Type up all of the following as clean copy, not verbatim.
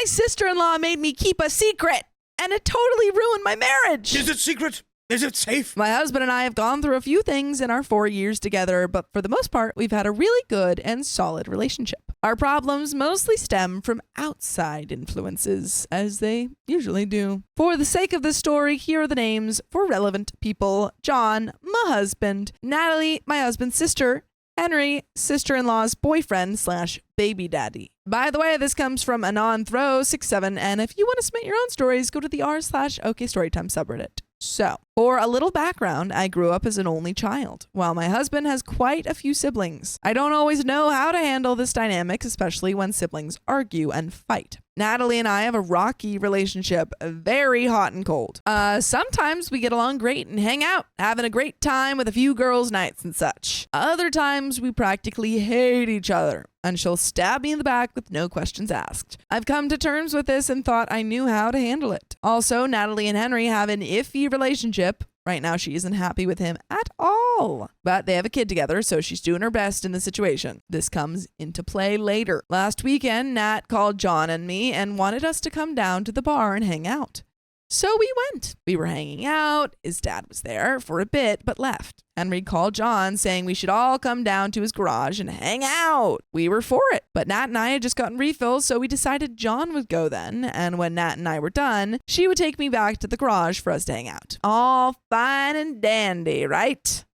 sister-in-law made me keep a secret, and it totally ruined my marriage. Is it secret? Is it safe? My husband and I have gone through a few things in our 4 years together, but for the most part, we've had a really good and solid relationship. Our problems mostly stem from outside influences, as they usually do. For the sake of this story, here are the names for relevant people. John, my husband. Natalie, my husband's sister. Henry, sister-in-law's boyfriend / baby daddy. By the way, this comes from AnonThrow67, and if you want to submit your own stories, go to the r/OK Storytime subreddit. So, for a little background, I grew up as an only child, while my husband has quite a few siblings. I don't always know how to handle this dynamic, especially when siblings argue and fight. Natalie and I have a rocky relationship, very hot and cold. Sometimes we get along great and hang out, having a great time with a few girls' nights and such. Other times we practically hate each other, and she'll stab me in the back with no questions asked. I've come to terms with this and thought I knew how to handle it. Also, Natalie and Henry have an iffy relationship. Right now, she isn't happy with him at all. But they have a kid together, so she's doing her best in the situation. This comes into play later. Last weekend, Nat called John and me and wanted us to come down to the bar and hang out. So we went. We were hanging out. His dad was there for a bit, but left. Henry called John saying we should all come down to his garage and hang out. We were for it, but Nat and I had just gotten refills, so we decided John would go then, and when Nat and I were done, she would take me back to the garage for us to hang out. All fine and dandy, right?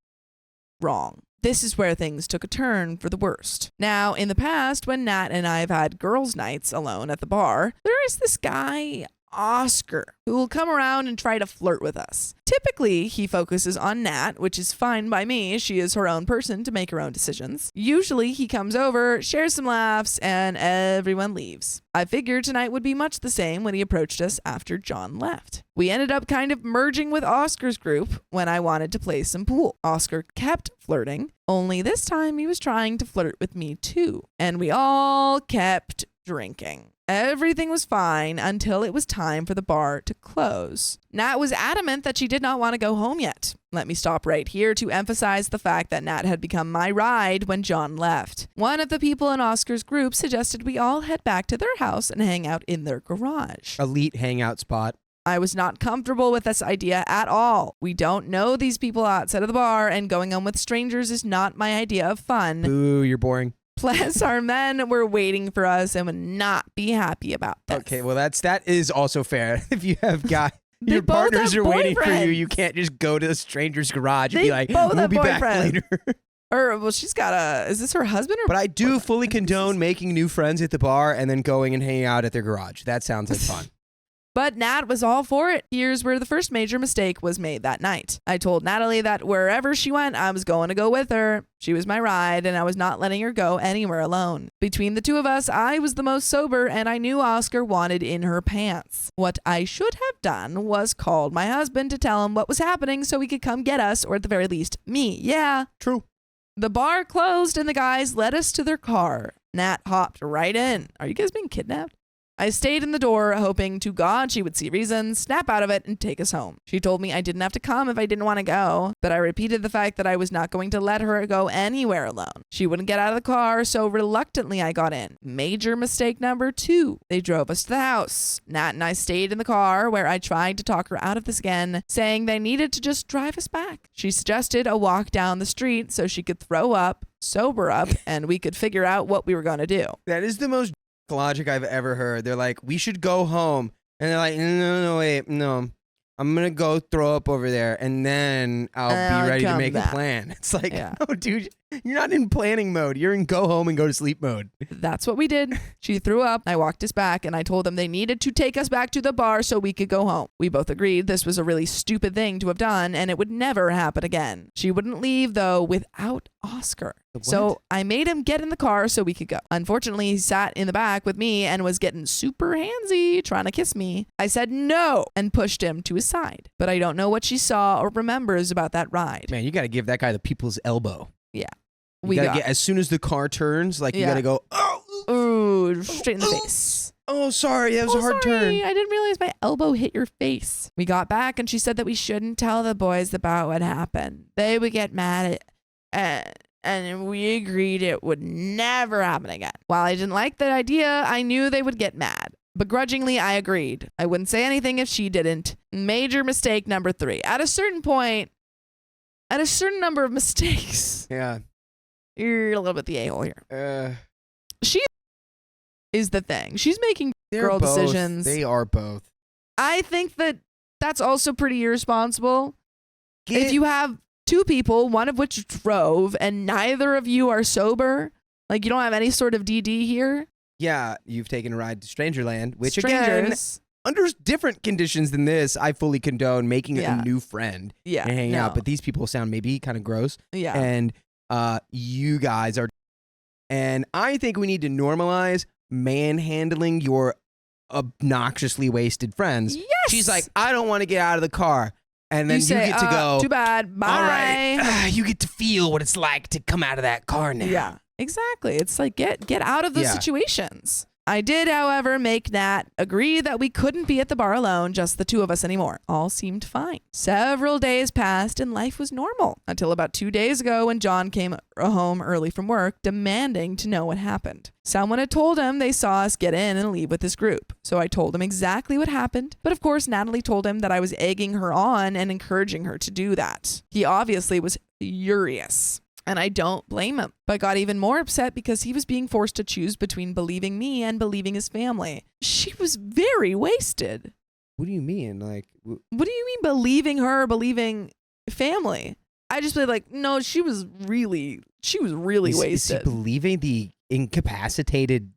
Wrong. This is where things took a turn for the worst. Now, in the past, when Nat and I have had girls' nights alone at the bar, there is this guy, Oscar, who will come around and try to flirt with us. Typically, he focuses on Nat, which is fine by me. She is her own person to make her own decisions. Usually, he comes over, shares some laughs, and everyone leaves. I figured tonight would be much the same when he approached us after John left. We ended up kind of merging with Oscar's group when I wanted to play some pool. Oscar kept flirting, only this time he was trying to flirt with me too. And we all kept drinking. Everything was fine until it was time for the bar to close. Nat was adamant that she did not want to go home yet. Let me stop right here to emphasize the fact that Nat had become my ride when John left. One of the people in Oscar's group suggested we all head back to their house and hang out in their garage. Elite hangout spot. I was not comfortable with this idea at all. We don't know these people outside of the bar, and going home with strangers is not my idea of fun. Boo, you're boring. Plus, our men were waiting for us and would not be happy about this. Okay, well, that is also fair. If you have got They your both partners have are waiting for you, boyfriends. you can't just go to a stranger's garage and They be like, both we'll have be back boyfriends. later. Or, well, she's got a, is this her husband or? But I do fully condone making new friends at the bar and then going and hanging out at their garage. That sounds like fun. But Nat was all for it. Here's where the first major mistake was made that night. I told Natalie that wherever she went, I was going to go with her. She was my ride, and I was not letting her go anywhere alone. Between the two of us, I was the most sober, and I knew Oscar wanted in her pants. What I should have done was called my husband to tell him what was happening so he could come get us, or at the very least, me. Yeah. True. The bar closed, and the guys led us to their car. Nat hopped right in. Are you guys being kidnapped? I stayed in the door, hoping to God she would see reason, snap out of it, and take us home. She told me I didn't have to come if I didn't want to go, but I repeated the fact that I was not going to let her go anywhere alone. She wouldn't get out of the car, so reluctantly I got in. Major mistake number 2. They drove us to the house. Nat and I stayed in the car, where I tried to talk her out of this again, saying they needed to just drive us back. She suggested a walk down the street so she could throw up, sober up, and we could figure out what we were going to do. That is the most logic I've ever heard. They're like, we should go home. And they're like, no, wait, no. I'm going to go throw up over there, and then I'll be ready to make a plan. It's like, no, dude, you're not in planning mode. You're in go home and go to sleep mode. That's what we did. She threw up. I walked us back, and I told them they needed to take us back to the bar so we could go home. We both agreed this was a really stupid thing to have done, and it would never happen again. She wouldn't leave, though, without Oscar. So I made him get in the car so we could go. Unfortunately, he sat in the back with me and was getting super handsy, trying to kiss me. I said no and pushed him to his side. But I don't know what she saw or remembers about that ride. Man, you got to give that guy the people's elbow. Yeah. You gotta get, as soon as the car turns, like you got to go, ooh, straight in the face. Oh, sorry. That was a hard turn. I didn't realize my elbow hit your face. We got back and she said that we shouldn't tell the boys about what happened. They would get mad and we agreed it would never happen again. While I didn't like that idea, I knew they would get mad. Begrudgingly, I agreed. I wouldn't say anything if she didn't. Major mistake number 3. At a certain point, at a certain number of mistakes, Yeah. you're a little bit the a-hole here. She is the thing. She's making girl decisions. They are both. I think that's also pretty irresponsible. If you have 2 people, one of which drove, and neither of you are sober, like you don't have any sort of DD here. Yeah, you've taken a ride to Strangerland, which Strangers. again, under different conditions than this, I fully condone making a new friend and hanging out. But these people sound maybe kind of gross. Yeah. And you guys are. And I think we need to normalize manhandling your obnoxiously wasted friends. Yes. She's like, I don't want to get out of the car. And then you get to go. Too bad. Bye. All right. You get to feel what it's like to come out of that car now. Yeah, exactly. It's like get out of those situations. I did, however, make Nat agree that we couldn't be at the bar alone, just the 2 of us anymore. All seemed fine. Several days passed and life was normal until about 2 days ago when John came home early from work demanding to know what happened. Someone had told him they saw us get in and leave with this group. So I told him exactly what happened. But of course, Natalie told him that I was egging her on and encouraging her to do that. He obviously was furious. And I don't blame him, but got even more upset because he was being forced to choose between believing me and believing his family. She was very wasted. What do you mean? Like, what do you mean believing her, believing family? I just feel like, no, she was really wasted. Is he believing the incapacitated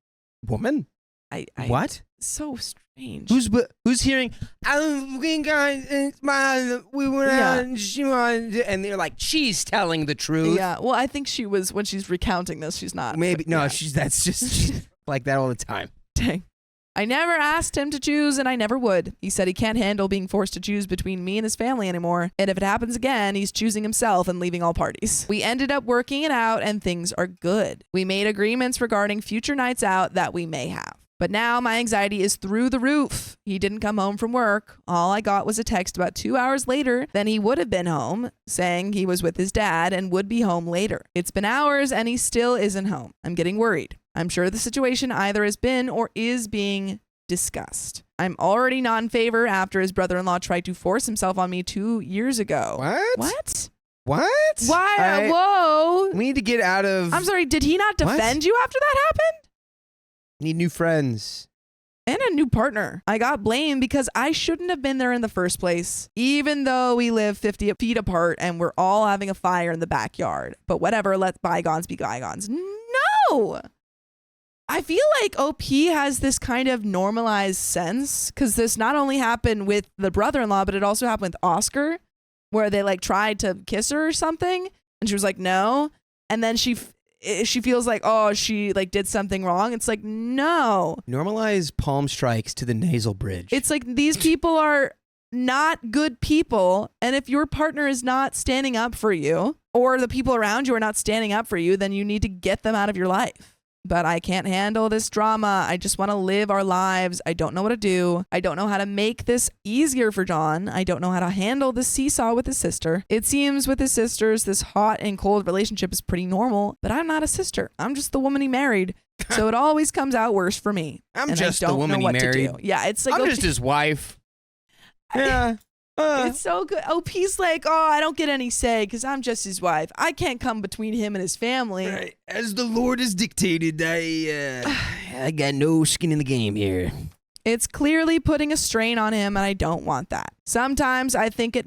woman? What? So strange. Who's hearing? We went out and she wanted, and they're like, she's telling the truth. Yeah. Well, I think she was when she's recounting this. She's not. Maybe no. She's like that all the time. Dang. I never asked him to choose, and I never would. He said he can't handle being forced to choose between me and his family anymore, and if it happens again, he's choosing himself and leaving all parties. We ended up working it out, and things are good. We made agreements regarding future nights out that we may have. But now my anxiety is through the roof. He didn't come home from work. All I got was a text about 2 hours later than he would have been home, saying he was with his dad and would be home later. It's been hours and he still isn't home. I'm getting worried. I'm sure the situation either has been or is being discussed. I'm already not in favor after his brother-in-law tried to force himself on me 2 years ago. What? Why? Whoa. We need to get out of... I'm sorry, did he not defend you after that happened? Need new friends. And a new partner. I got blamed because I shouldn't have been there in the first place, even though we live 50 feet apart and we're all having a fire in the backyard. But whatever, let bygones be bygones. No! I feel like OP has this kind of normalized sense because this not only happened with the brother-in-law, but it also happened with Oscar, where they like tried to kiss her or something and she was like, no. And then she feels like, oh, she like did something wrong. It's like, no. Normalize palm strikes to the nasal bridge. It's like these people are not good people. And if your partner is not standing up for you or the people around you are not standing up for you, then you need to get them out of your life. But I can't handle this drama. I just want to live our lives. I don't know what to do. I don't know how to make this easier for John. I don't know how to handle the seesaw with his sister. It seems with his sisters, this hot and cold relationship is pretty normal, but I'm not a sister. I'm just the woman he married. So it always comes out worse for me. I'm just the woman he married. Yeah, it's like I'm just his wife. Yeah. It's so good. OP's like, oh, I don't get any say because I'm just his wife. I can't come between him and his family. Right. As the Lord has dictated, I got no skin in the game here. It's clearly putting a strain on him, and I don't want that. Sometimes I think it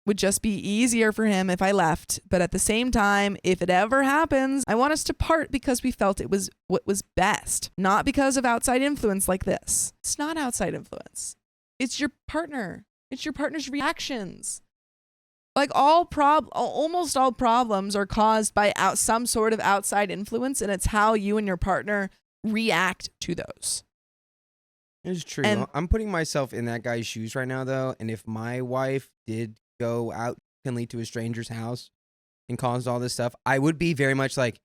would just be easier for him if I left. But at the same time, if it ever happens, I want us to part because we felt it was what was best, not because of outside influence like this. It's not outside influence. It's your partner. It's your partner's reactions. Like almost all problems are caused by some sort of outside influence, and it's how you and your partner react to those. It's true. And I'm putting myself in that guy's shoes right now, though, and if my wife did go out to a stranger's house and caused all this stuff, I would be very much like,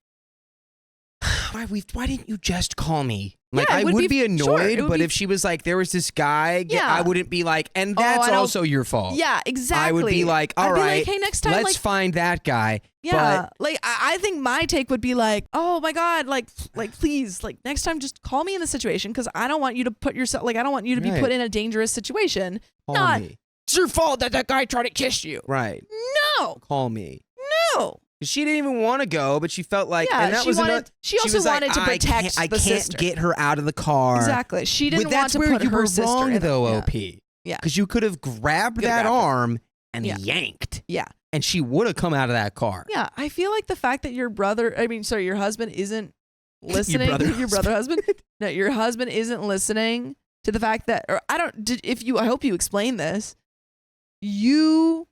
why didn't you just call me? Like, Yeah, I would be annoyed, sure, but if she was like, there was this guy, Yeah. I wouldn't be like, and that's also your fault. Yeah, exactly. I would be like, all I'd be right, like, hey, next time, let's find that guy. Yeah, But like I think my take would be like, oh my god, like please, like next time just call me in the situation because I don't want you to put yourself, like I don't want you to be put in a dangerous situation. Call me. It's your fault that guy tried to kiss you. Right. No. Call me. No. She didn't even want to go, but she felt like, and that was another. She also wanted to protect I the sister. can't get her out of the car. Exactly. She didn't want to put her sister in. That's where you were wrong, though, OP. Yeah. Because you could have grabbed that arm and yanked. Yeah. And she would have come out of that car. Yeah. I feel like the fact that your husband isn't listening. Your brother husband? No, your husband isn't listening to the fact that, or I hope you explain this. His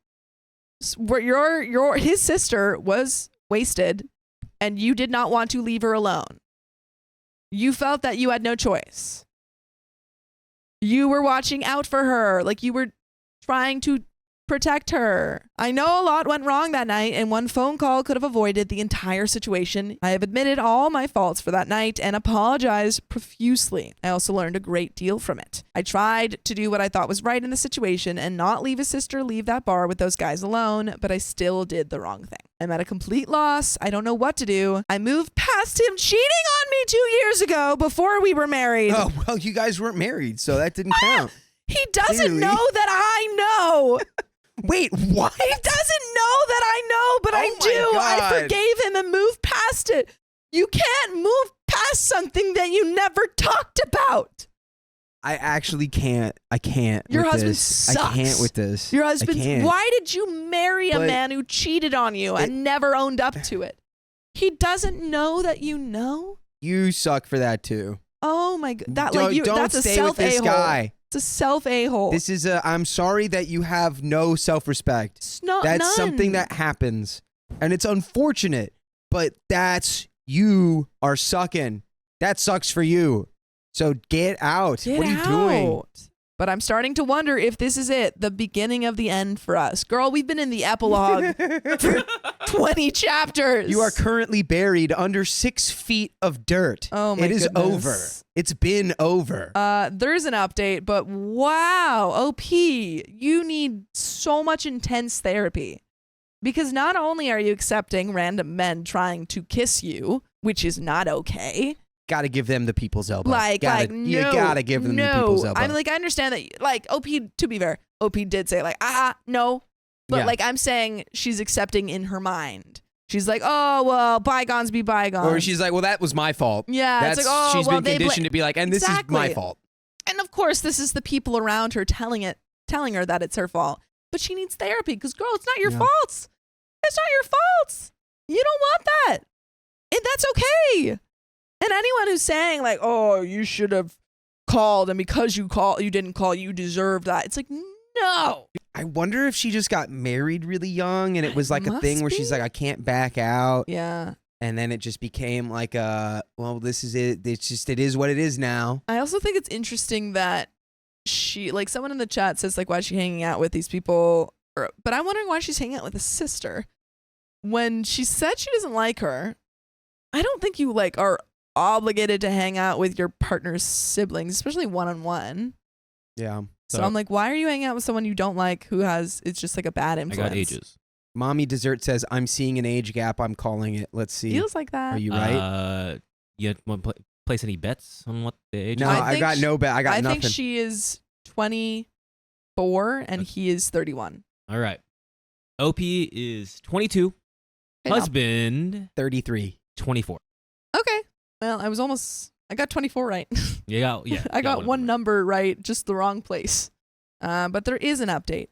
sister was wasted and you did not want to leave her alone. You felt that you had no choice. You were watching out for her, like you were trying to protect her. I know a lot went wrong that night and one phone call could have avoided the entire situation. I have admitted all my faults for that night and apologized profusely. I also learned a great deal from it. I tried to do what I thought was right in the situation and not leave his sister leave that bar with those guys alone, but I still did the wrong thing. I'm at a complete loss. I don't know what to do. I moved past him cheating on me 2 years ago before we were married. Oh, well, you guys weren't married, so that didn't count. He doesn't Clearly. know that I know. Wait, what? He doesn't know that I know, but I do. God. I forgave him and moved past it. You can't move past something that you never talked about. I actually can't. I can't. Your with husband this. sucks. I can't with this. Your husband. I can't. Why did you marry a man who cheated on you and never owned up to it? He doesn't know that you know. You suck for that too. Oh my god! Don't that's a stay self with this a-hole. guy. It's a self a-hole. This is I'm sorry that you have no self-respect. That's something that happens. And it's unfortunate, but you are sucking. That sucks for you. So get out. What are you doing? But I'm starting to wonder if this is it, the beginning of the end for us. Girl, we've been in the epilogue for 20 chapters. You are currently buried under 6 feet of dirt. Oh my goodness. It is over. It's been over. There's an update, but wow, OP, you need so much intense therapy. Because not only are you accepting random men trying to kiss you, which is not okay. Gotta give them the people's elbow. You gotta give them the people's elbow. I'm like, I understand that, like, OP, to be fair, OP did say, like, no. But, like, I'm saying she's accepting in her mind. She's like, oh, well, bygones be bygones. Or she's like, well, that was my fault. Yeah. It's like, oh, she's well, been conditioned to be like, and this is my fault. And, of course, this is the people around her telling her that it's her fault. But she needs therapy because, girl, it's not your fault. It's not your fault. You don't want that. And that's okay. And anyone who's saying like, oh, you should have called and because you didn't call, you deserve that. It's like, no. I wonder if she just got married really young and it was like a thing where she's like, I can't back out. Yeah. And then it just became like well, this is it. It is what it is now. I also think it's interesting that she, like someone in the chat says like, why is she hanging out with these people? But I'm wondering why she's hanging out with a sister. When she said she doesn't like her, I don't think you like are obligated to hang out with your partner's siblings, especially one-on-one. Yeah. So I'm like, why are you hanging out with someone you don't like it's just like a bad influence? I got ages. Mommy Dessert says, I'm seeing an age gap. I'm calling it. Let's see. Feels like that. Are you right? You want to place any bets on what the age No, is? I got no bet. I got nothing. I think she is 24 and he is 31. All right. OP is 22. Okay, husband, 33. 24. Okay. Well, I got 24 right. Yeah. I got one number right, just the wrong place. But there is an update.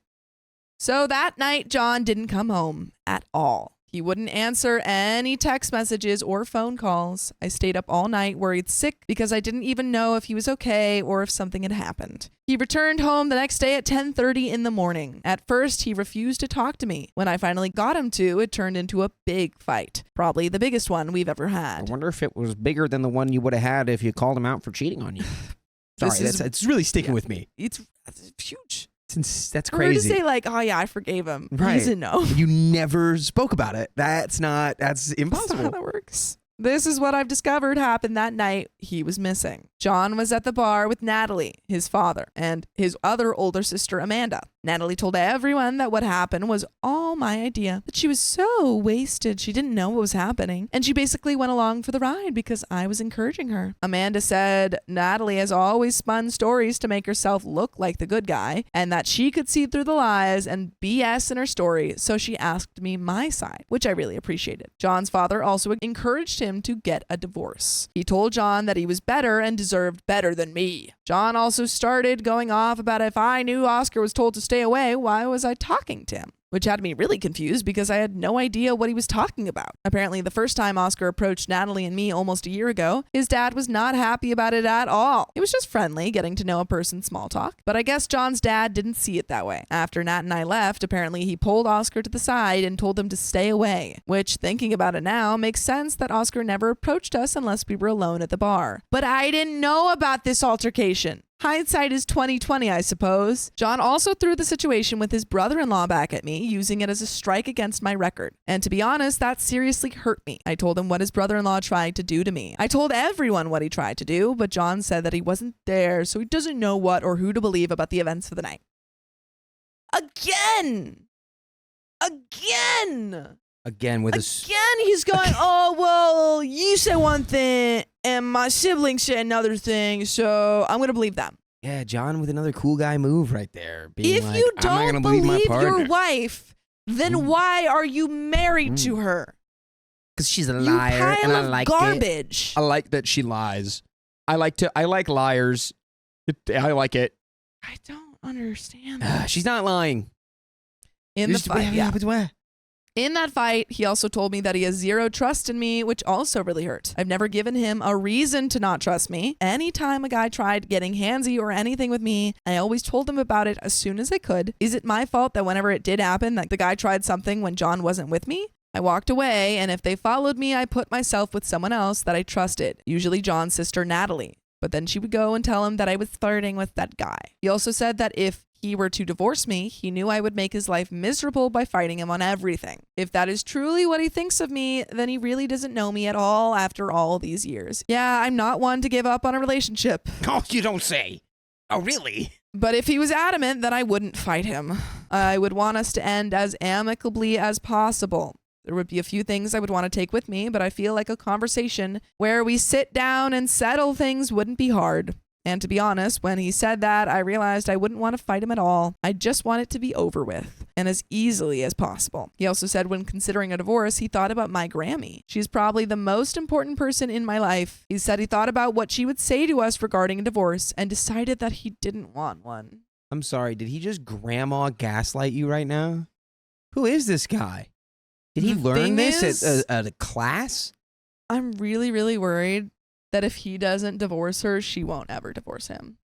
So that night, John didn't come home at all. He wouldn't answer any text messages or phone calls. I stayed up all night, worried sick, because I didn't even know if he was okay or if something had happened. He returned home the next day at 10:30 in the morning. At first, he refused to talk to me. When I finally got him to, it turned into a big fight. Probably the biggest one we've ever had. I wonder if it was bigger than the one you would have had if you called him out for cheating on you. Sorry, it's really sticking with me. It's huge. That's crazy. For her to say like, oh yeah, I forgave him. Right. He doesn't know. You never spoke about it. That's impossible. That's not how that works. This is what I've discovered happened that night he was missing. John was at the bar with Natalie, his father, and his other older sister, Amanda. Natalie told everyone that what happened was all my idea, that she was so wasted she didn't know what was happening, and she basically went along for the ride because I was encouraging her. Amanda said Natalie has always spun stories to make herself look like the good guy, and that she could see through the lies and BS in her story, so she asked me my side, which I really appreciated. John's father also encouraged him to get a divorce. He told John that he was better and deserved better than me. John also started going off about if I knew Oscar was told to stay away, why was I talking to him? Which had me really confused because I had no idea what he was talking about. Apparently, the first time Oscar approached Natalie and me almost a year ago, his dad was not happy about it at all. It was just friendly, getting to know a person's small talk. But I guess John's dad didn't see it that way. After Nat and I left, apparently he pulled Oscar to the side and told him to stay away. Which, thinking about it now, makes sense that Oscar never approached us unless we were alone at the bar. But I didn't know about this altercation. Hindsight is 20/20, I suppose. John also threw the situation with his brother-in-law back at me, using it as a strike against my record. And to be honest, that seriously hurt me. I told him what his brother-in-law tried to do to me. I told everyone what he tried to do, but John said that he wasn't there, so he doesn't know what or who to believe about the events of the night. Again with he's going, oh, well, you said one thing and my siblings said another thing, so I'm going to believe them. Yeah, John with another cool guy move right there. If like, you I'm not don't gonna believe my your wife, then why are you married to her? Because she's a liar and I like garbage. it. I like that she lies. I like liars. I like it. I don't understand that. She's not lying. In the fight, In that fight, he also told me that he has zero trust in me, which also really hurt. I've never given him a reason to not trust me. Anytime a guy tried getting handsy or anything with me, I always told him about it as soon as I could. Is it my fault that whenever it did happen, that the guy tried something when John wasn't with me? I walked away, and if they followed me, I put myself with someone else that I trusted, usually John's sister, Natalie. But then she would go and tell him that I was flirting with that guy. He also said that if he were to divorce me, he knew I would make his life miserable by fighting him on everything. If that is truly what he thinks of me, then he really doesn't know me at all after all these years. Yeah, I'm not one to give up on a relationship. Oh, you don't say. Oh, really? But if he was adamant, then I wouldn't fight him. I would want us to end as amicably as possible. There would be a few things I would want to take with me, but I feel like a conversation where we sit down and settle things wouldn't be hard. And to be honest, when he said that, I realized I wouldn't want to fight him at all. I just want it to be over with, and as easily as possible. He also said when considering a divorce, he thought about my Grammy. She's probably the most important person in my life. He said he thought about what she would say to us regarding a divorce and decided that he didn't want one. I'm sorry, did he just grandma gaslight you right now? Who is this guy? Did he learn this at a class? I'm really, really worried that if he doesn't divorce her, she won't ever divorce him.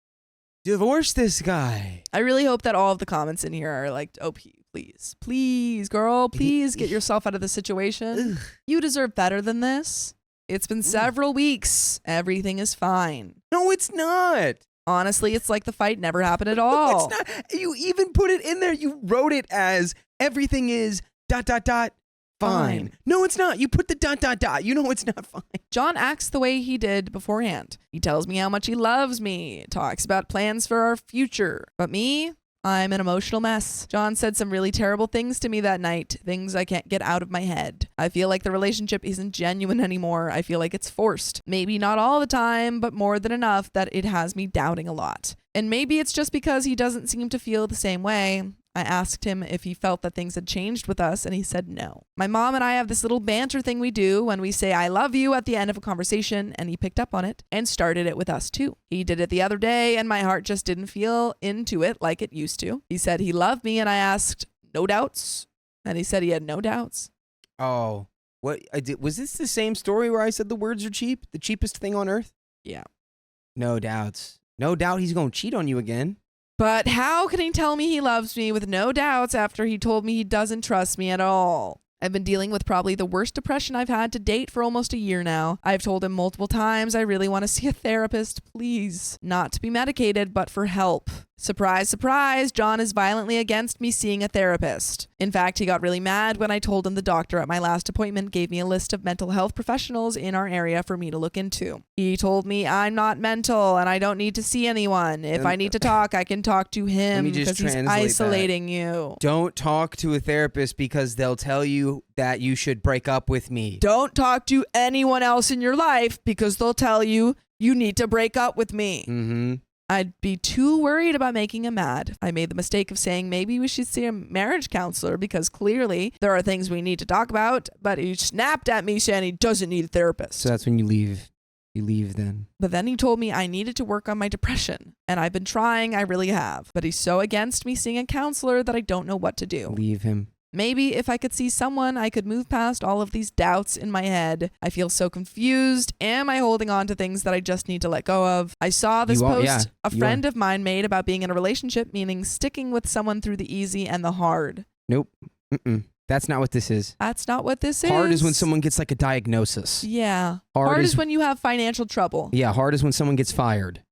Divorce this guy. I really hope that all of the comments in here are like, OP, please, girl, please get yourself out of the situation. Ugh. You deserve better than this. It's been several weeks. Everything is fine. No, it's not. Honestly, it's like the fight never happened at all. It's not. You even put it in there. You wrote it as everything is ... fine. No, it's not. You put the ... You know it's not fine. John acts the way he did beforehand. He tells me how much he loves me, talks about plans for our future. But me, I'm an emotional mess. John said some really terrible things to me that night, things I can't get out of my head. I feel like the relationship isn't genuine anymore. I feel like it's forced. Maybe not all the time, but more than enough that it has me doubting a lot. And maybe it's just because he doesn't seem to feel the same way. I asked him if he felt that things had changed with us, and he said no. My mom and I have this little banter thing we do when we say I love you at the end of a conversation, and he picked up on it and started it with us too. He did it the other day, and my heart just didn't feel into it like it used to. He said he loved me, and I asked, no doubts? And he said he had no doubts. Oh, what? Was this the same story where I said the words are cheap? The cheapest thing on earth? Yeah. No doubts. No doubt he's going to cheat on you again. But how can he tell me he loves me with no doubts after he told me he doesn't trust me at all? I've been dealing with probably the worst depression I've had to date for almost a year now. I've told him multiple times I really want to see a therapist, please. Not to be medicated, but for help. Surprise, surprise, John is violently against me seeing a therapist. In fact, he got really mad when I told him the doctor at my last appointment gave me a list of mental health professionals in our area for me to look into. He told me I'm not mental and I don't need to see anyone. If I need to talk, I can talk to him because he's isolating you. Don't talk to a therapist because they'll tell you that you should break up with me. Don't talk to anyone else in your life because they'll tell you you need to break up with me. Mm-hmm. I'd be too worried about making him mad. I made the mistake of saying maybe we should see a marriage counselor because clearly there are things we need to talk about, but he snapped at me saying he doesn't need a therapist. So that's when you leave. You leave then. But then he told me I needed to work on my depression, and I've been trying, I really have. But he's so against me seeing a counselor that I don't know what to do. Leave him. Maybe if I could see someone, I could move past all of these doubts in my head. I feel so confused. Am I holding on to things that I just need to let go of? I saw this post a friend of mine made about being in a relationship, meaning sticking with someone through the easy and the hard. Nope. That's not what this is. That's not what this is. Hard is when someone gets like a diagnosis. Yeah. Hard is when you have financial trouble. Yeah, hard is when someone gets fired.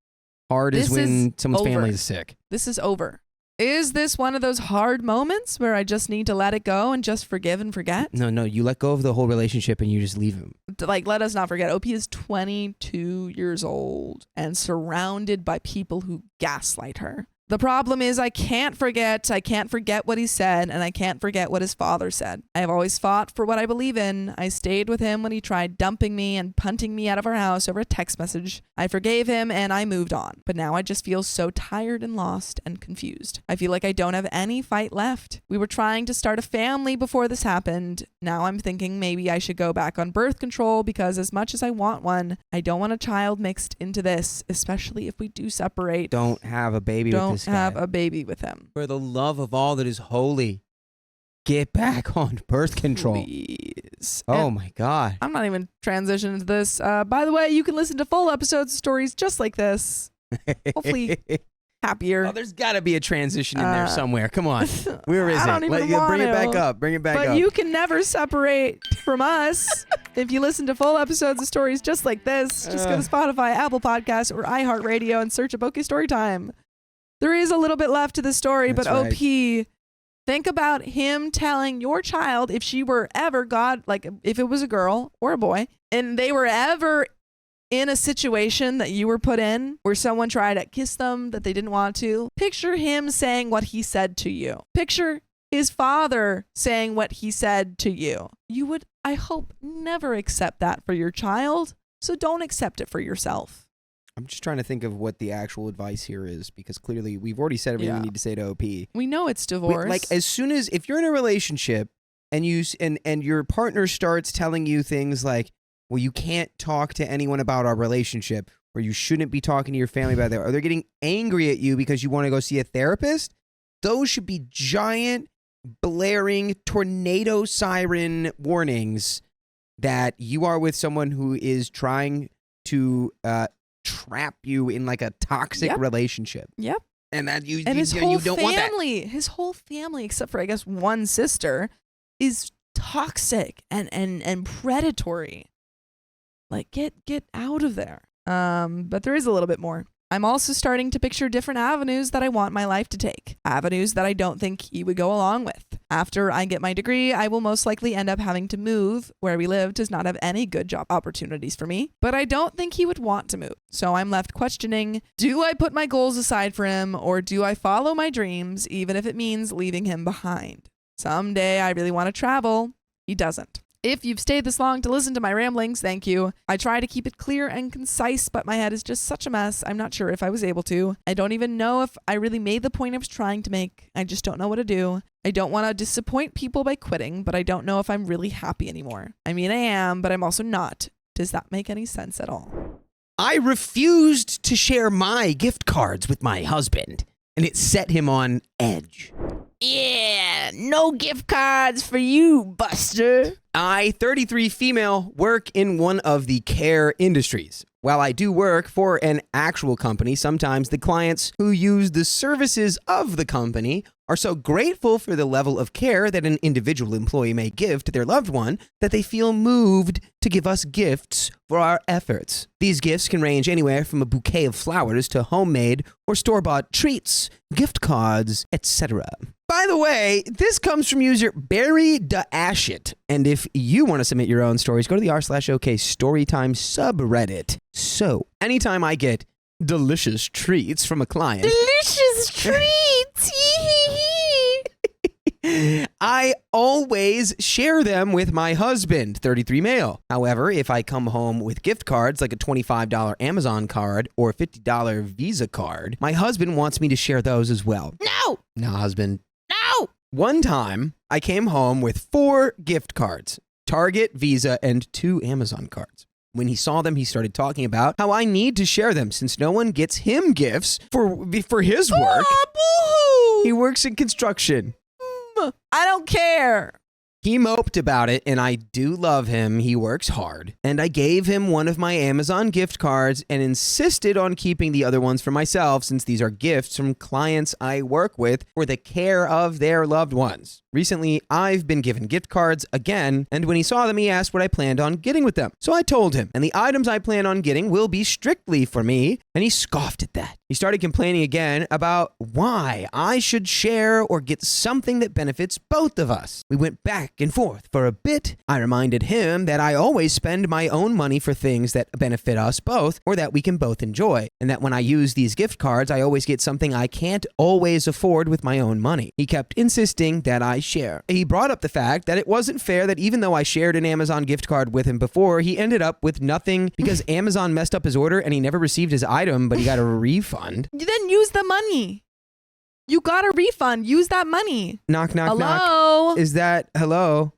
Hard is when someone's family is sick. This is over. Is this one of those hard moments where I just need to let it go and just forgive and forget? No, you let go of the whole relationship and you just leave him. Like, let us not forget, OP is 22 years old and surrounded by people who gaslight her. The problem is I can't forget what he said, and I can't forget what his father said. I have always fought for what I believe in. I stayed with him when he tried dumping me and punting me out of our house over a text message. I forgave him and I moved on. But now I just feel so tired and lost and confused. I feel like I don't have any fight left. We were trying to start a family before this happened. Now I'm thinking maybe I should go back on birth control because as much as I want one, I don't want a child mixed into this, especially if we do separate. Don't have a baby with this guy. Have a baby with him. For the love of all that is holy, get back on birth control. Please. Oh And my God. I'm not even transitioning to this. By the way, you can listen to full episodes of stories just like this. Hopefully happier. Oh, there's got to be a transition in there somewhere. Come on. Where is I don't it? even want Bring it to. back up. Bring it back up. But you can never separate from us if you listen to full episodes of stories just like this. Just go to Spotify, Apple Podcasts, or iHeartRadio and search OK Storytime. There is a little bit left to the story, That's but right. OP, think about him telling your child if she were ever if it was a girl or a boy, and they were ever in a situation that you were put in where someone tried to kiss them that they didn't want to, picture him saying what he said to you. Picture his father saying what he said to you. You would, I hope, never accept that for your child, so don't accept it for yourself. I'm just trying to think of what the actual advice here is because clearly we've already said everything we need to say to OP. We know it's divorce. Like as soon as if you're in a relationship and and your partner starts telling you things like, well, you can't talk to anyone about our relationship, or you shouldn't be talking to your family about that, or they're getting angry at you because you want to go see a therapist, those should be giant, blaring tornado siren warnings that you are with someone who is trying to trap you in like a toxic relationship. Yep. And that you his you whole don't family, want that. His whole family, except for I guess one sister, is toxic and predatory. Like get out of there. But there is a little bit more. I'm also starting to picture different avenues that I want my life to take. Avenues that I don't think he would go along with. After I get my degree, I will most likely end up having to move. Where we live does not have any good job opportunities for me, but I don't think he would want to move. So I'm left questioning, do I put my goals aside for him, or do I follow my dreams, even if it means leaving him behind? Someday I really want to travel. He doesn't. If you've stayed this long to listen to my ramblings, thank you. I try to keep it clear and concise, but my head is just such a mess. I'm not sure if I was able to. I don't even know if I really made the point I was trying to make. I just don't know what to do. I don't want to disappoint people by quitting, but I don't know if I'm really happy anymore. I mean, I am, but I'm also not. Does that make any sense at all? I refused to share my gift cards with my husband, and it set him on edge. Yeah, no gift cards for you, Buster. I, 33 female, work in one of the care industries. While I do work for an actual company, sometimes the clients who use the services of the company are so grateful for the level of care that an individual employee may give to their loved one that they feel moved to give us gifts for our efforts. These gifts can range anywhere from a bouquet of flowers to homemade or store-bought treats, gift cards, etc. By the way, this comes from user Barry Ashit. And if you want to submit your own stories, go to the r/OK Storytime subreddit. So, anytime I get delicious treats from a client. Delicious treats! I always share them with my husband, 33 male. However, if I come home with gift cards like a $25 Amazon card or a $50 Visa card, my husband wants me to share those as well. No, husband. No! One time, I came home with 4 gift cards, Target, Visa, and 2 Amazon cards. When he saw them, he started talking about how I need to share them since no one gets him gifts for his work. Oh, boo-hoo. He works in construction. I don't care. He moped about it, and I do love him. He works hard. And I gave him one of my Amazon gift cards and insisted on keeping the other ones for myself since these are gifts from clients I work with for the care of their loved ones. Recently, I've been given gift cards again, and when he saw them, he asked what I planned on getting with them. So I told him, and the items I plan on getting will be strictly for me, and he scoffed at that. He started complaining again about why I should share or get something that benefits both of us. We went back and forth for a bit. I reminded him that I always spend my own money for things that benefit us both or that we can both enjoy, and that when I use these gift cards, I always get something I can't always afford with my own money. He kept insisting that I share. He brought up the fact that it wasn't fair that even though I shared an Amazon gift card with him before, he ended up with nothing because Amazon messed up his order and he never received his item, but he got a refund. Then use the money. You got a refund. Use that money. Knock, knock, Hello? knock. Is that, hello?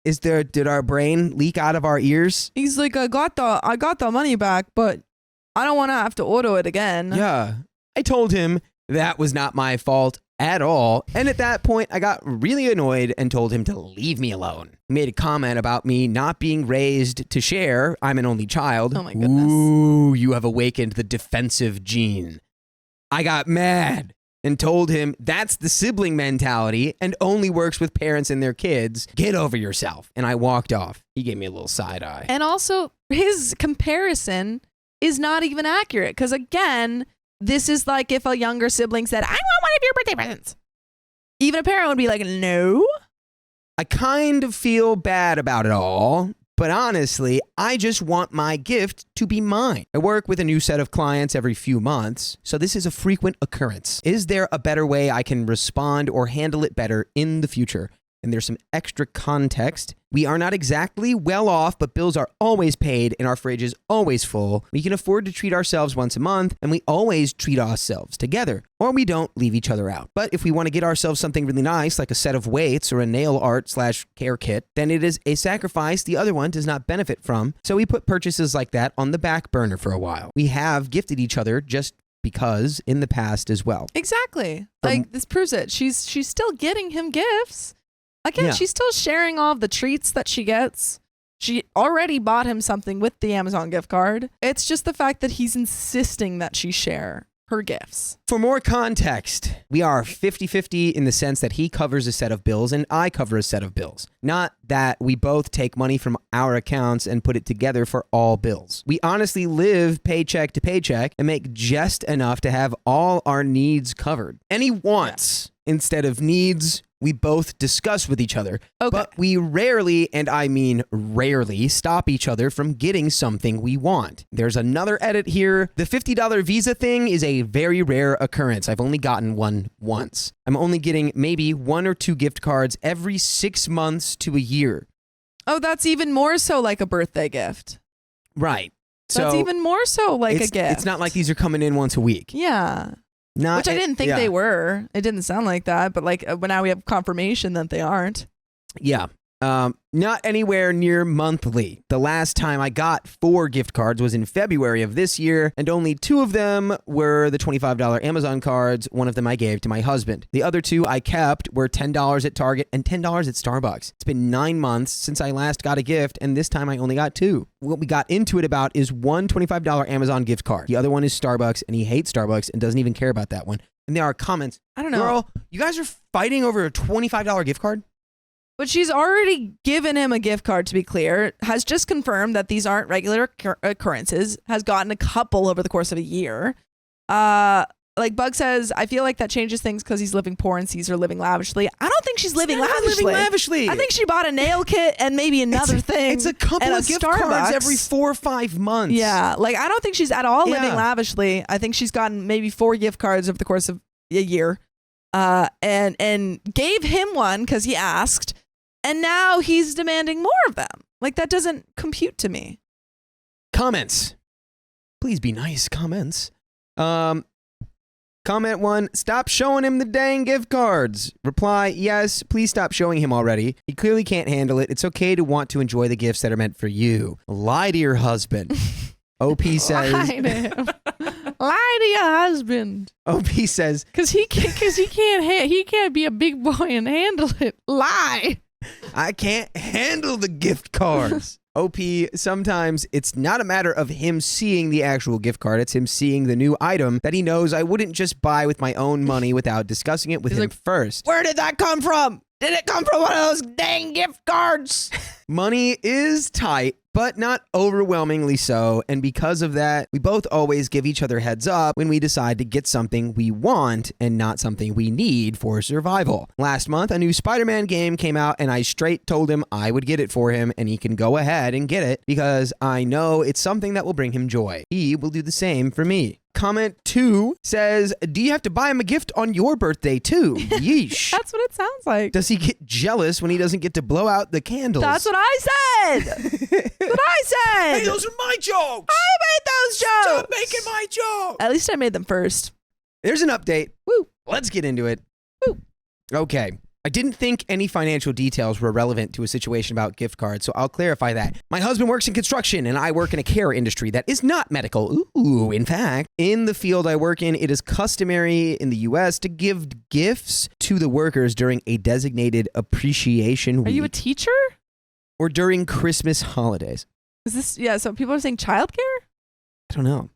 Did our brain leak out of our ears? He's like, I got the money back, but I don't want to have to order it again. Yeah. I told him that was not my fault at all. And at that point, I got really annoyed and told him to leave me alone. He made a comment about me not being raised to share. I'm an only child. Oh my goodness. Ooh, you have awakened the defensive gene. I got mad and told him that's the sibling mentality and only works with parents and their kids. Get over yourself. And I walked off. He gave me a little side eye. And also, his comparison is not even accurate because, again, this is like if a younger sibling said, I want one of your birthday presents. Even a parent would be like, no. I kind of feel bad about it all, but honestly, I just want my gift to be mine. I work with a new set of clients every few months, so this is a frequent occurrence. Is there a better way I can respond or handle it better in the future? And there's some extra context. We are not exactly well off, but bills are always paid and our fridge is always full. We can afford to treat ourselves once a month, and we always treat ourselves together, or we don't leave each other out. But if we want to get ourselves something really nice, like a set of weights or a nail art / care kit, then it is a sacrifice the other one does not benefit from. So we put purchases like that on the back burner for a while. We have gifted each other just because in the past as well. Exactly. Like, this proves it. She's still getting him gifts. Again, she's still sharing all of the treats that she gets. She already bought him something with the Amazon gift card. It's just the fact that he's insisting that she share her gifts. For more context, we are 50-50 in the sense that he covers a set of bills and I cover a set of bills. Not that we both take money from our accounts and put it together for all bills. We honestly live paycheck to paycheck and make just enough to have all our needs covered. Any wants instead of needs, we both discuss with each other, but we rarely, and I mean rarely, stop each other from getting something we want. There's another edit here. The $50 Visa thing is a very rare occurrence. I've only gotten one once. I'm only getting maybe 1 or 2 gift cards every 6 months to a year. Oh, that's even more so like a birthday gift. Right. That's even more so like a gift. It's not like these are coming in once a week. Yeah. Which I didn't think they were. It didn't sound like that, but like now we have confirmation that they aren't. Yeah. Not anywhere near monthly. The last time I got 4 gift cards was in February of this year, and only 2 of them were the $25 Amazon cards. One of them I gave to my husband. The other 2 I kept were $10 at Target and $10 at Starbucks. It's been 9 months since I last got a gift, and this time I only got 2. What we got into it about is one $25 Amazon gift card. The other one is Starbucks, and he hates Starbucks and doesn't even care about that one. And there are comments. I don't know. Girl, you guys are fighting over a $25 gift card? But she's already given him a gift card, to be clear, has just confirmed that these aren't regular occurrences, has gotten a couple over the course of a year. Like Bug says, I feel like that changes things because he's living poor and sees her living lavishly. I don't think she's living lavishly. I think she bought a nail kit and maybe another thing. It's a couple of gift cards every 4 or 5 months. Yeah, like I don't think she's at all living lavishly. I think she's gotten maybe 4 gift cards over the course of a year, and gave him one because he asked, and now he's demanding more of them. Like that doesn't compute to me. Comments. Please be nice. Comments. Comment 1, stop showing him the dang gift cards. Reply, yes, please stop showing him already. He clearly can't handle it. It's okay to want to enjoy the gifts that are meant for you. Lie to your husband. OP says. Lie to him. Lie to your husband. OP says. Because he can't be a big boy and handle it. Lie. I can't handle the gift cards. OP, sometimes it's not a matter of him seeing the actual gift card. It's him seeing the new item that he knows I wouldn't just buy with my own money without discussing it with him first. Where did that come from? Did it come from one of those dang gift cards? Money is tight, but not overwhelmingly so. And because of that, we both always give each other heads up when we decide to get something we want and not something we need for survival. Last month, a new Spider-Man game came out and I straight told him I would get it for him and he can go ahead and get it because I know it's something that will bring him joy. He will do the same for me. Comment 2 says, do you have to buy him a gift on your birthday too? Yeesh. That's what it sounds like. Does he get jealous when he doesn't get to blow out the candles? That's what I said. That's what I said. Hey, those are my jokes. I made those jokes. Stop making my jokes. At least I made them first. There's an update. Woo. Let's get into it. Woo. Okay. I didn't think any financial details were relevant to a situation about gift cards, so I'll clarify that. My husband works in construction, and I work in a care industry that is not medical. Ooh, in fact, in the field I work in, it is customary in the U.S. to give gifts to the workers during a designated appreciation week. Are you a teacher? Or during Christmas holidays. Is this, yeah, so people are saying childcare? I don't know.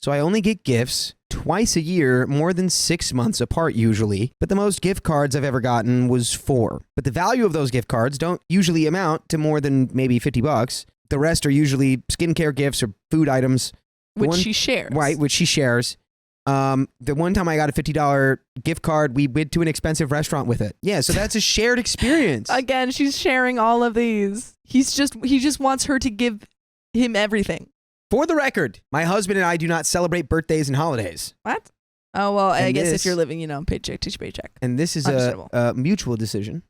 So I only get gifts twice a year, more than 6 months apart usually, but the most gift cards I've ever gotten was 4. But the value of those gift cards don't usually amount to more than maybe $50. The rest are usually skincare gifts or food items. Which she shares. Right, which she shares. The one time I got a $50 gift card, we went to an expensive restaurant with it. Yeah, so that's a shared experience. Again, she's sharing all of these. He just wants her to give him everything. For the record, my husband and I do not celebrate birthdays and holidays. What? Oh, well, I guess this, if you're living, paycheck to paycheck. And this is a mutual decision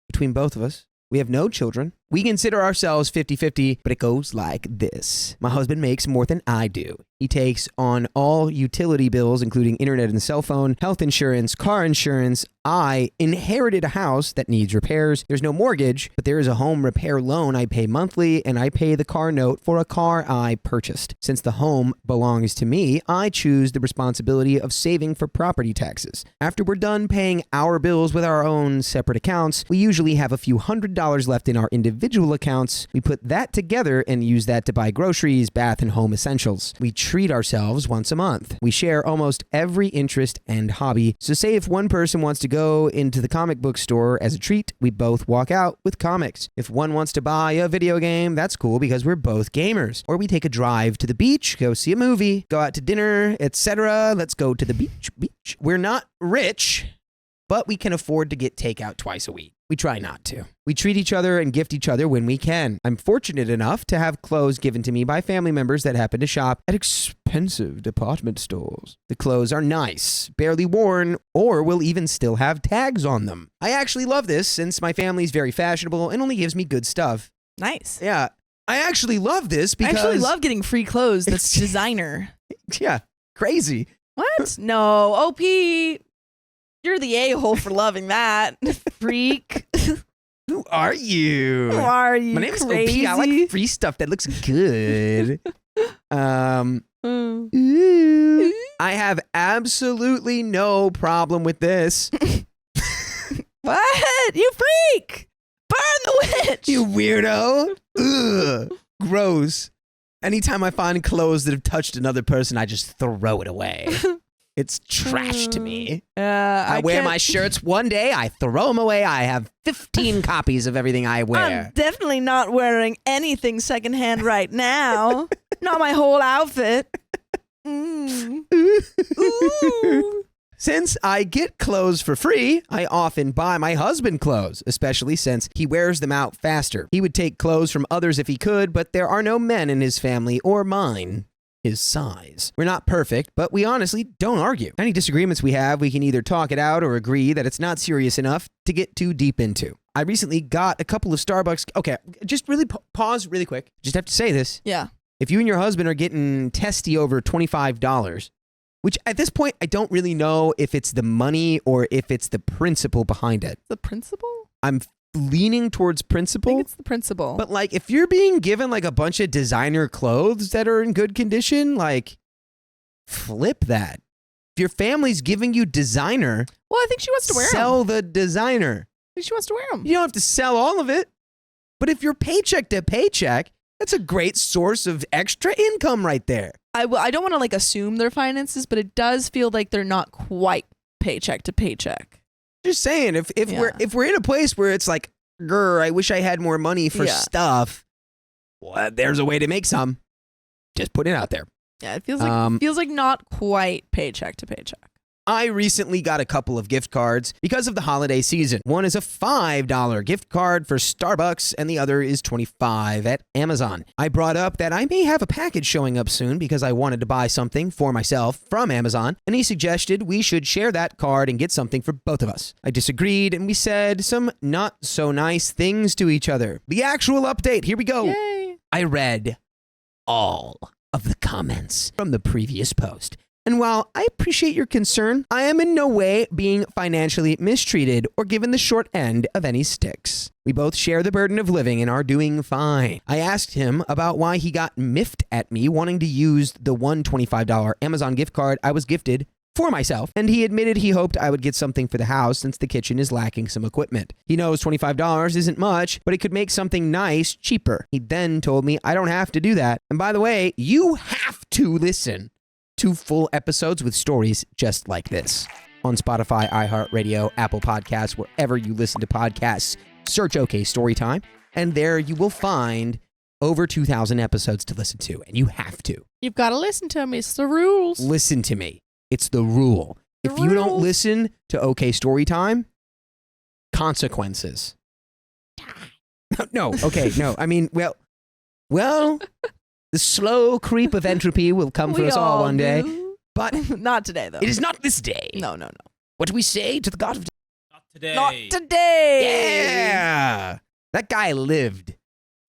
between both of us. We have no children. We consider ourselves 50-50, but it goes like this. My husband makes more than I do. He takes on all utility bills, including internet and cell phone, health insurance, car insurance. I inherited a house that needs repairs. There's no mortgage, but there is a home repair loan I pay monthly, and I pay the car note for a car I purchased. Since the home belongs to me, I choose the responsibility of saving for property taxes. After we're done paying our bills with our own separate accounts, we usually have a few $100s left in our individual accounts. We put that together and use that to buy groceries, bath, and home essentials. We treat ourselves once a month. We share almost every interest and hobby. So say if one person wants to go into the comic book store as a treat, we both walk out with comics. If one wants to buy a video game, that's cool because we're both gamers. Or we take a drive to the beach, go see a movie, go out to dinner, etc. Let's go to the beach. We're not rich, but we can afford to get takeout twice a week. We try not to. We treat each other and gift each other when we can. I'm fortunate enough to have clothes given to me by family members that happen to shop at expensive department stores. The clothes are nice, barely worn, or will even still have tags on them. I actually love this since my family's very fashionable and only gives me good stuff. Nice. Yeah. I actually love this because... I actually love getting free clothes that's designer. Yeah. Crazy. What? No. OP... You're the a-hole for loving that. Freak. Who are you? Who are you? My name is Crazy? OP. I like free stuff that looks good. I have absolutely no problem with this. What? You freak! Burn the witch! You weirdo. Ugh. Gross. Anytime I find clothes that have touched another person, I just throw it away. It's trash to me. I wear can't- my shirts one day, I throw them away. I have 15 copies of everything I wear. I'm definitely not wearing anything secondhand right now. Not my whole outfit. Mm. Ooh. Since I get clothes for free, I often buy my husband clothes, especially since he wears them out faster. He would take clothes from others if he could, but there are no men in his family or mine his size. We're not perfect, but we honestly don't argue. Any disagreements we have, we can either talk it out or agree that it's not serious enough to get too deep into. I recently got a couple of Starbucks. Okay, just really pause really quick. Just have to say this. Yeah. If you and your husband are getting testy over $25, which at this point, I don't really know if it's the money or if it's the principle behind it. The principal? I'm leaning towards I principle. think it's the principal. But like, if you're being given like a bunch of designer clothes that are in good condition, like, flip that. If your family's giving you designer, well, I think she wants to wear them. sell the designer. I think she wants to wear them. You don't have to sell all of it. But if you're paycheck to paycheck, that's a great source of extra income right there. I don't want to like assume their finances, but it does feel like they're not quite paycheck to paycheck. Just saying, if we're in a place where it's like, grr, I wish I had more money for stuff. Well, there's a way to make some. Just put it out there. Yeah, it feels like not quite paycheck to paycheck. I recently got a couple of gift cards because of the holiday season. One is a $5 gift card for Starbucks and the other is $25 at Amazon. I brought up that I may have a package showing up soon because I wanted to buy something for myself from Amazon, and he suggested we should share that card and get something for both of us. I disagreed and we said some not so nice things to each other. The actual update, here we go. Yay. I read all of the comments from the previous post. And while I appreciate your concern, I am in no way being financially mistreated or given the short end of any sticks. We both share the burden of living and are doing fine. I asked him about why he got miffed at me wanting to use the $125 Amazon gift card I was gifted for myself, and he admitted he hoped I would get something for the house since the kitchen is lacking some equipment. He knows $25 isn't much, but he could make something nice cheaper. He then told me I don't have to do that. And by the way, you have to listen to full episodes with stories just like this on Spotify, iHeartRadio, Apple Podcasts, wherever you listen to podcasts. Search OK Storytime, and there you will find over 2,000 episodes to listen to, and you have to. You've got to listen to me. It's the rules. Listen to me. It's the rule. If you don't listen to OK Storytime, consequences. No, okay, no. I mean, well, the slow creep of entropy will come for us all one day. But not today, though. It is not this day. No. What do we say to the god of Not today. Not today. Yeah. That guy lived.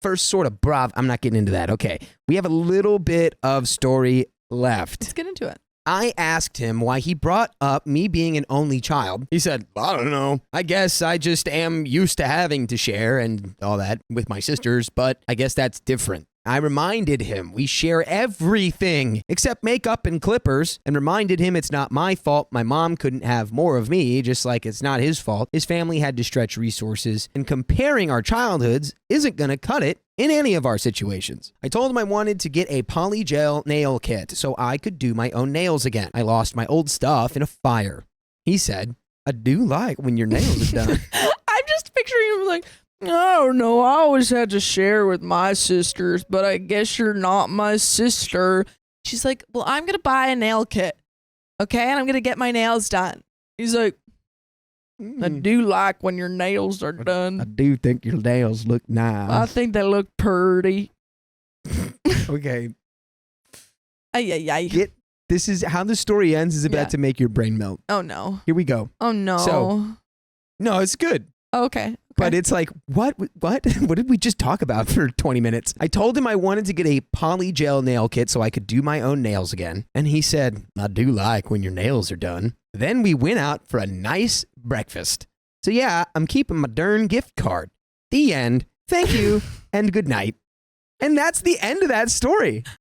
First sort of brav. I'm not getting into that. Okay. We have a little bit of story left. Let's get into it. I asked him why he brought up me being an only child. He said, I don't know. I guess I just am used to having to share and all that with my sisters, but I guess that's different. I reminded him we share everything except makeup and clippers, and reminded him it's not my fault my mom couldn't have more of me, just like it's not his fault his family had to stretch resources, and comparing our childhoods isn't going to cut it in any of our situations. I told him I wanted to get a polygel nail kit so I could do my own nails again. I lost my old stuff in a fire. He said, I do like when your nails are done. I'm just picturing him like, I don't know. I always had to share with my sisters, but I guess you're not my sister. She's like, well, I'm going to buy a nail kit. Okay. And I'm going to get my nails done. He's like, I do like when your nails are done. I do think your nails look nice. I think they look pretty. Okay. Ay. This is how the story ends is about Yeah. to make your brain melt. Oh, no. Here we go. Oh, no. So- No, it's good. Okay. But it's like, what did we just talk about for 20 minutes? I told him I wanted to get a polygel nail kit so I could do my own nails again. And he said, I do like when your nails are done. Then we went out for a nice breakfast. So yeah, I'm keeping my darn gift card. The end. Thank you and good night. And that's the end of that story.